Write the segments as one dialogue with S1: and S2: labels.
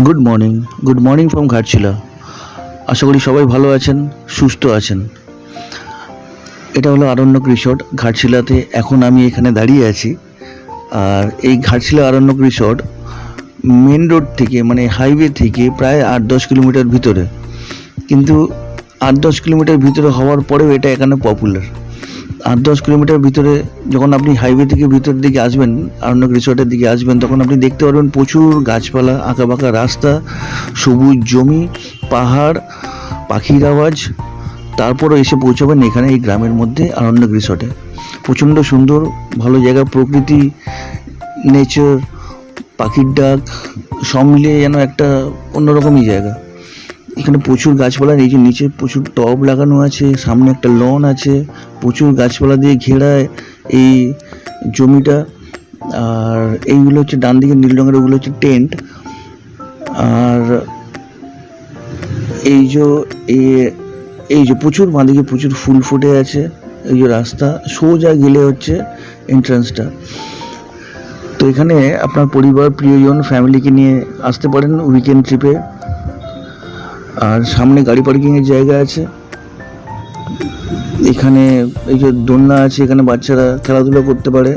S1: Good morning from Ghatshila. আশা করি সবাই ভালো আছেন, সুস্থ আছেন। এটা হলো আরণ্যক রিসর্ট ঘাটশিলাতে। এখন আমি এখানে দাঁড়িয়ে আছি। আর এই Ghatshila Aranyak resort main road থেকে, মানে হাইওয়ে থেকে প্রায় 8-10 কিলোমিটার ভিতরে। কিন্তু 8-10 কিলোমিটার ভিতরে হওয়ার পরেও এটা এখানে পপুলার। 8-10 কিলোমিটার ভিতরে যখন আপনি হাইওয়ে থেকে ভিতর দিকে আসবেন, আরণ্যক রিসর্টের দিকে আসবেন, তখন আপনি দেখতে পারবেন প্রচুর গাছপালা, আঁকাবাঁকা রাস্তা, সবুজ জমি, পাহাড়, পাখির আওয়াজ। তারপরও এসে পৌঁছাবেন এখানে এই গ্রামের মধ্যে আরণ্যক রিসর্টে। প্রচণ্ড সুন্দর, ভালো জায়গা, প্রকৃতি, নেচার, পাখির ডাক সব মিলিয়ে যেন একটা অন্যরকমই জায়গা। এখানে প্রচুর গাছপালা, এই যে নিচে প্রচুর টব লাগানো আছে, সামনে একটা লন আছে, প্রচুর গাছপালা দিয়ে ঘেরা এই জমিটা। আর এইগুলো হচ্ছে ডান দিকে নীল রঙের, ওগুলো হচ্ছে টেন্ট। আর এই যে প্রচুর বাঁদিকে প্রচুর ফুল ফুটে আছে। এই যে রাস্তা সোজা গেলে হচ্ছে এন্ট্রান্সটা। তো এখানে আপনার পরিবার, প্রিয়জন, ফ্যামিলিকে নিয়ে আসতে পারেন উইকেন্ড ট্রিপে। আর সামনে গাড়ি পার্কিংয়ের জায়গা আছে। এখানে এই যে দোলনা আছে, এখানে বাচ্চারা খেলাধুলা করতে পারে।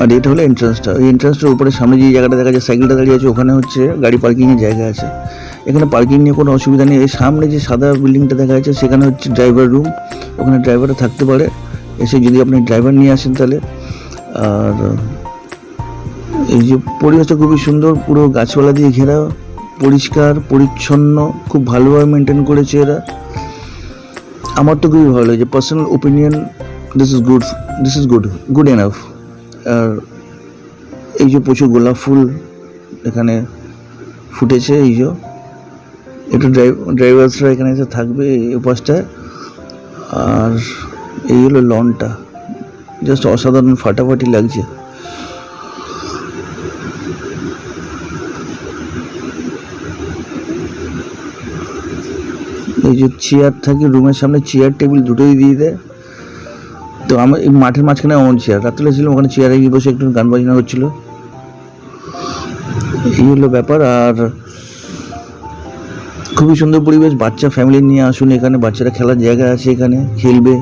S1: আর এটা হলো এন্ট্রান্সটা। ওই এন্ট্রান্সটার উপরে সামনে যে জায়গাটা দেখা যায়, সাইকেলটা দাঁড়িয়ে আছে, ওখানে হচ্ছে গাড়ি পার্কিংয়ের জায়গা আছে। এখানে পার্কিং নিয়ে কোনো অসুবিধা নেই। এই সামনে যে সাদা বিল্ডিংটা দেখা যাচ্ছে, সেখানে হচ্ছে ড্রাইভার রুম। ওখানে ড্রাইভাররা থাকতে পারে এসে, যদি আপনি ড্রাইভার নিয়ে আসেন তাহলে। আর এই যে পরিবেশটা খুবই সুন্দর, পুরো গাছপালা দিয়ে ঘেরা, পরিষ্কার পরিচ্ছন্ন, খুব ভালোভাবে মেনটেন করেছে এরা। আমার তো খুবই ভালো লাগে। Personal opinion, this is good enough. আর এই যে প্রচুর গোলাপ ফুল এখানে ফুটেছে। এই যে একটু ড্রাইভার্সরা এখানে এসে থাকবে এই পাশটায়। আর এই হলো লনটা, জাস্ট অসাধারণ, ফাটাফাটি লাগছে। এই যে চেয়ার থাকে রুমের সামনে, চেয়ার টেবিল দুটোই দিয়ে দেয়। তো আমার এই মাঠের মাঝখানে এমন চেয়ার, রাত্রে ছিলাম ওখানে, চেয়ারে গিয়ে বসে একটু গান বাজনা হচ্ছিল। এই হলো ব্যাপার। আর খুবই সুন্দর পরিবেশ। বাচ্চা ফ্যামিলি নিয়ে আসুন এখানে, বাচ্চারা খেলার জায়গা আছে, এখানে খেলবে।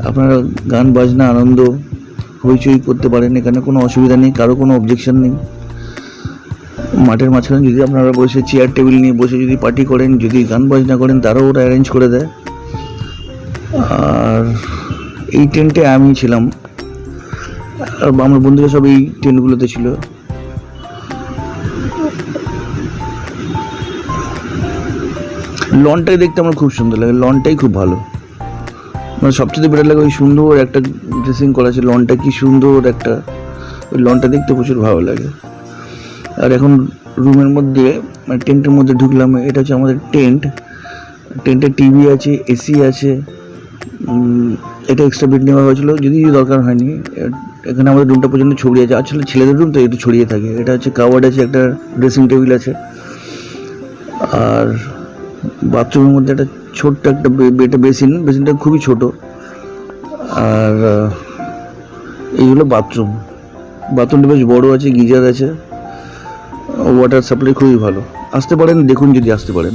S1: আপনারা গান বাজনা আনন্দ হইচই করতে পারেন, এখানে কোনো অসুবিধা নেই, কারো কোনো অবজেকশন নেই। মাঠের মাঝখানে যদি আপনারা বসে চেয়ার টেবিল নিয়ে বসে যদি পার্টি করেন, যদি গান বাজনা করেন, তারাও ওরা অ্যারেঞ্জ করে দেয়। আর এই টেন্টে আমি ছিলাম, আর আমার বন্ধুরা সব এই টেন্টগুলোতে ছিল। লনটাই দেখতে আমার খুব সুন্দর লাগে, লনটাই খুব ভালো। মানে সবচেয়ে বেটার লাগে ওই সুন্দর একটা ড্রেসিং করা আছে, লনটা কি সুন্দর একটা, ওই লনটা দেখতে প্রচুর ভালো লাগে। আর এখন রুমের মধ্যে, মানে টেন্টের মধ্যে ঢুকলাম। এটা হচ্ছে আমাদের টেন্ট। টেন্টে টিভি আছে, এসি আছে। এটা এক্সট্রা বেড নেওয়া হয়েছিল, যদি দরকার হয়নি। এখানে আমাদের রুমটা পর্যন্ত ছড়িয়ে আছে। আসলে ছেলেদের রুম তো একটু ছড়িয়ে থাকে। এটা হচ্ছে কাওয়ার্ড আছে, একটা ড্রেসিং টেবিল আছে। আর বাথরুমের মধ্যে একটা ছোট্ট একটা বেসিনটা খুবই ছোট। আর এই হলো বাথরুমটা বেশ বড় আছে, গিজার আছে, ওয়াটার সাপ্লাই খুবই ভালো। আসতে পারেন, দেখুন যদি আসতে পারেন।